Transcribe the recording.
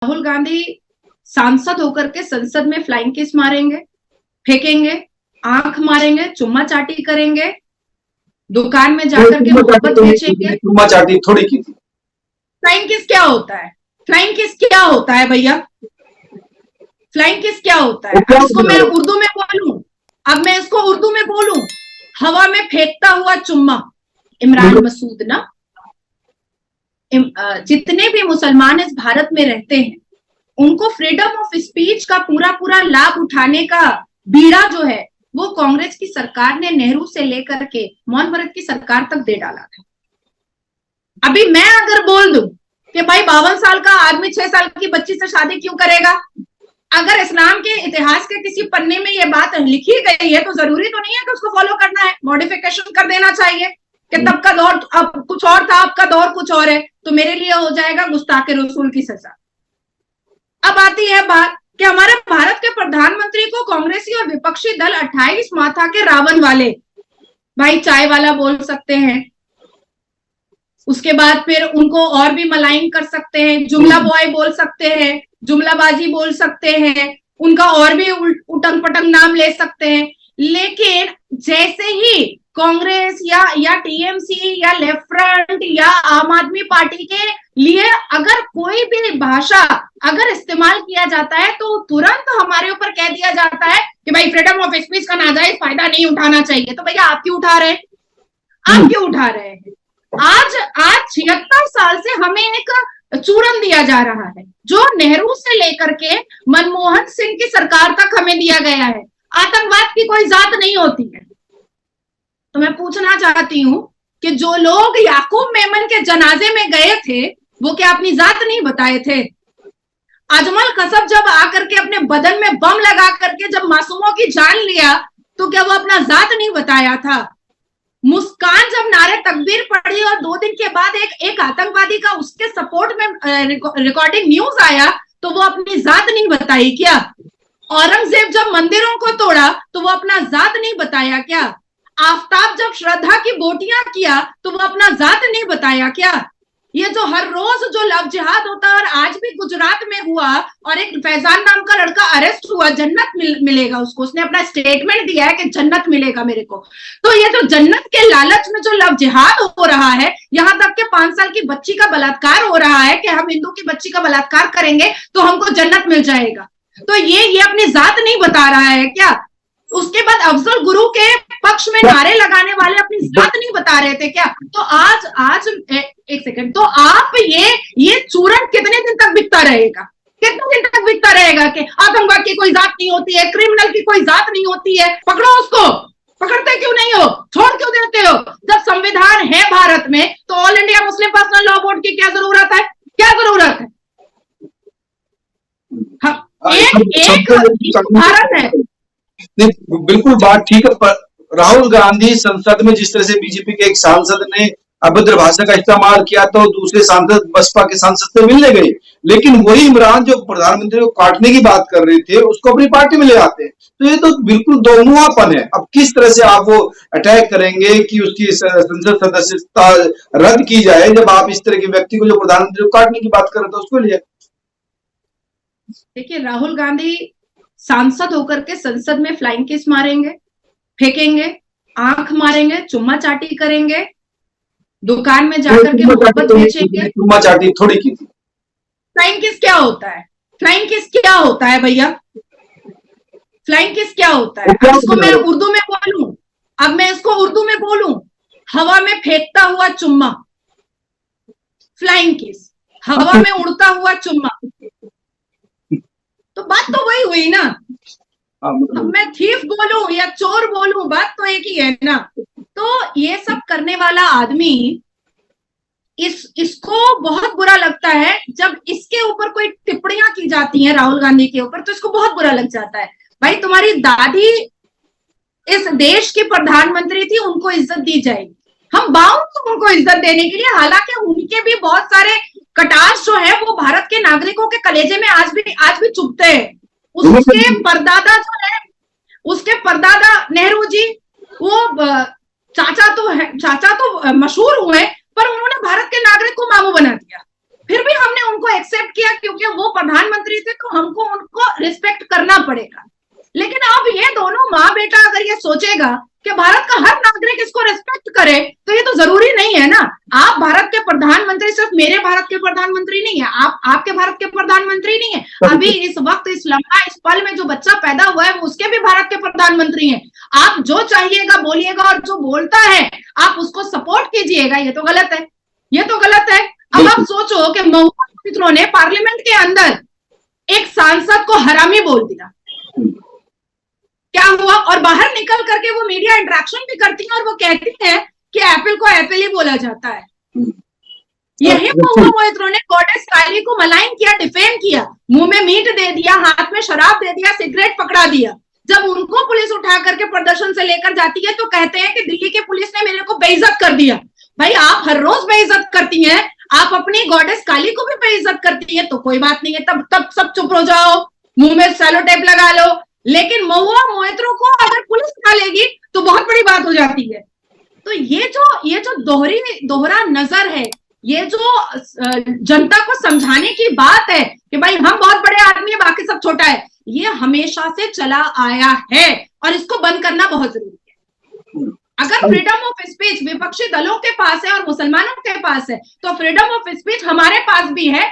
राहुल गांधी सांसद होकर के संसद में फ्लाइंग किस मारेंगे, फेंकेंगे, आंख मारेंगे, चुम्मा चाटी करेंगे, दुकान में जाकर के मोहब्बत बेचेंगे। चुम्मा चाटी थोड़ी की थी। फ्लाइंग किस क्या होता है? फ्लाइंग किस क्या होता है भैया? फ्लाइंग किस क्या होता है? अब इसको मैं उर्दू में बोलूं, अब मैं इसको उर्दू में बोलूं, हवा में फेंकता हुआ चुम्मा। इमरान मसूद ना, जितने भी मुसलमान इस भारत में रहते हैं उनको फ्रीडम ऑफ स्पीच का पूरा पूरा लाभ उठाने का बीड़ा जो है वो कांग्रेस की सरकार ने नेहरू से लेकर के मोहन भगत की सरकार तक दे डाला था। अभी मैं अगर बोल दूं कि भाई 52 साल का आदमी 6 साल की बच्ची से शादी क्यों करेगा, अगर इस्लाम के इतिहास के किसी पन्ने में ये बात लिखी गई है तो जरूरी तो नहीं है कि उसको फॉलो करना है, मॉडिफिकेशन कर देना चाहिए कि तब का दौर अब कुछ और था, अब का दौर कुछ और है, तो मेरे लिए हो जाएगा गुस्ताखे रसूल की सजा। अब आती है बात कि हमारे भारत के प्रधानमंत्री को कांग्रेसी और विपक्षी दल 28 माथा के रावण वाले, भाई चाय वाला बोल सकते हैं, उसके बाद फिर उनको और भी मलाइन कर सकते हैं, जुमला बॉय बोल सकते हैं, जुमलाबाजी बोल सकते हैं, उनका और भी उटंग पटंग नाम ले सकते हैं। लेकिन जैसे ही कांग्रेस या टीएमसी या लेफ्ट फ्रंट या आम आदमी पार्टी के लिए अगर कोई भी भाषा अगर इस्तेमाल किया जाता है तो तुरंत हमारे ऊपर कह दिया जाता है कि भाई फ्रीडम ऑफ स्पीच का नाजायज फायदा नहीं उठाना चाहिए। तो भैया आप क्यों उठा रहे हैं? आप क्यों उठा रहे हैं? आज 76 साल से हमें एक चूरन दिया जा रहा है जो नेहरू से लेकर के मनमोहन सिंह की सरकार तक हमें दिया गया है। आतंकवाद की कोई जात नहीं होती है। तो मैं पूछना चाहती हूं कि जो लोग याकूब मेमन के जनाजे में गए थे वो क्या अपनी जात नहीं बताए थे? अजमल कसब जब आकर के अपने बदन में बम लगा करके जब मासूमों की जान लिया तो क्या वो अपना जात नहीं बताया था? मुस्कान जब नारे तकबीर पढ़ी और 2 दिन के बाद एक आतंकवादी का उसके सपोर्ट में रिकॉर्डिंग न्यूज आया तो वो अपनी जात नहीं बताई क्या? औरंगजेब जब मंदिरों को तोड़ा तो वो अपना जात नहीं बताया क्या? आफ्ताब जब श्रद्धा की बोटियां किया तो वो अपना जात नहीं बताया क्या? ये जो हर रोज जो लव जिहाद होता है और आज भी गुजरात में हुआ और एक फैजान नाम का लड़का अरेस्ट हुआ, जन्नत मिलेगा उसको, उसने अपना स्टेटमेंट दिया है कि जन्नत मिलेगा मेरे को। तो ये जो जन्नत के लालच में जो लव जिहाद हो रहा है, यहाँ तक के 5 साल की बच्ची का बलात्कार हो रहा है कि हम हिंदू की बच्ची का बलात्कार करेंगे तो हमको जन्नत मिल जाएगा, तो ये अपनी जात नहीं बता रहा है क्या? उसके बाद अफजल गुरु के पक्ष में नारे लगाने वाले अपनी जात नहीं बता रहे थे क्या? तो आज एक सेकंड, तो आप ये चूरन कितने दिन तक बिकता रहेगा? कितने दिन तक बिकता रहेगा कि आतंकवाद की कोई जात नहीं होती है, क्रिमिनल की कोई जात नहीं होती है, पकड़ो उसको। पकड़ते क्यों नहीं हो? छोड़ क्यों देते हो? जब संविधान है भारत में तो all India Muslim personal law board की क्या जरूरत है? क्या जरूरत है? एक भारत है। बिल्कुल बात ठीक है, पर राहुल गांधी संसद में जिस तरह से बीजेपी के एक सांसद ने अभद्र भाषा का इस्तेमाल किया तो दूसरे सांसद बसपा के सांसद से मिलने गए, लेकिन वही इमरान जो प्रधानमंत्री को काटने की बात कर रहे थे उसको अपनी पार्टी में ले आते हैं। तो ये तो बिल्कुल दोमुहापन है। अब किस तरह से आप वो अटैक करेंगे कि उसकी संसद सदस्यता रद्द की जाए जब आप इस तरह के व्यक्ति को जो प्रधानमंत्री को काटने की बात कर रहे थे उसको लिए? देखिए, राहुल गांधी सांसद होकर के संसद में फ्लाइंग किस मारेंगे, फेंकेंगे, आंख मारेंगे, चुम्मा चाटी करेंगे, दुकान में जाकर के मोहब्बत बेचेंगे। चुम्मा चाटी थोड़ी की थी। फ्लाइंग किस क्या होता है? फ्लाइंग किस क्या होता है भैया? फ्लाइंग किस क्या होता है? अब इसको मैं उर्दू में बोलूं, अब मैं इसको उर्दू में बोलूं, हवा में फेंकता हुआ चुम्मा। फ्लाइंग किस, हवा में उड़ता हुआ चुम्मा। तो बात तो वही हुई ना। अब मैं थीफ बोलूं या चोर बोलूं, बात तो एक ही है ना। तो ये सब करने वाला आदमी इसको बहुत बुरा लगता है जब इसके ऊपर कोई टिप्पणियां की जाती हैं राहुल गांधी के ऊपर, तो इसको बहुत बुरा लग जाता है। भाई तुम्हारी दादी इस देश की प्रधानमंत्री थी, उनको इज्जत दी जाएगी, हम बाउंड उनको इज्जत देने के लिए। हालांकि उनके भी बहुत सारे कटाश जो है वो भारत के नागरिकों के कलेजे में आज भी चुभते हैं। उसके परदादा जो है, उसके परदादा नेहरू जी, वो चाचा तो मशहूर हुए पर उन्होंने भारत के नागरिक को मामू बना दिया। फिर भी हमने उनको एक्सेप्ट किया क्योंकि वो प्रधानमंत्री थे, तो हमको उनको रिस्पेक्ट करना पड़ेगा। लेकिन अब ये दोनों माँ बेटा अगर ये सोचेगा कि भारत का हर नागरिक इसको रिस्पेक्ट करे, तो ये तो जरूरी नहीं है ना। आप भारत के प्रधानमंत्री सिर्फ मेरे भारत के प्रधानमंत्री नहीं है, आप आपके भारत के प्रधानमंत्री नहीं है, अभी इस वक्त इस लम्हा इस पल में जो बच्चा पैदा हुआ है वो उसके भी भारत के प्रधानमंत्री हैं। आप जो चाहिएगा बोलिएगा, और जो बोलता है आप उसको सपोर्ट कीजिएगा, ये तो गलत है, ये तो गलत है। अब आप सोचो कि महुआ मोइत्रो ने पार्लियामेंट के अंदर एक सांसद को हरामी बोल दिया, क्या हुआ? और बाहर निकल करके वो मीडिया इंटरेक्शन भी करती हैं और वो कहती हैं कि एप्पल को एप्पल ही बोला जाता है। यही महुआ मोइत्रो ने गॉडेस कायली को मलाइन किया, डिफेम किया, मुंह में मीट दे दिया, हाथ में शराब दे दिया, सिगरेट पकड़ा दिया। जब उनको पुलिस उठा करके प्रदर्शन से लेकर जाती है तो कहते हैं कि दिल्ली की पुलिस ने मेरे को बेइज्जत कर दिया। भाई आप हर रोज बेइज्जत करती हैं, आप अपनी गॉडेस काली को भी बेइज्जत करती है, तो कोई बात नहीं है, तब सब चुप हो जाओ, मुंह में सेलो टेप लगा लो। लेकिन महुआ मोइत्रो को अगर पुलिस उठा लेगी तो बहुत बड़ी बात हो जाती है। तो ये जो दोहरा नजर है, ये जो जनता को समझाने की बात है कि भाई हम बहुत बड़े आदमी है बाकी सब छोटा है, ये हमेशा से चला आया है और इसको बंद करना बहुत जरूरी है। अगर फ्रीडम ऑफ स्पीच विपक्षी दलों के पास है और मुसलमानों के पास है, तो फ्रीडम ऑफ स्पीच हमारे पास भी है।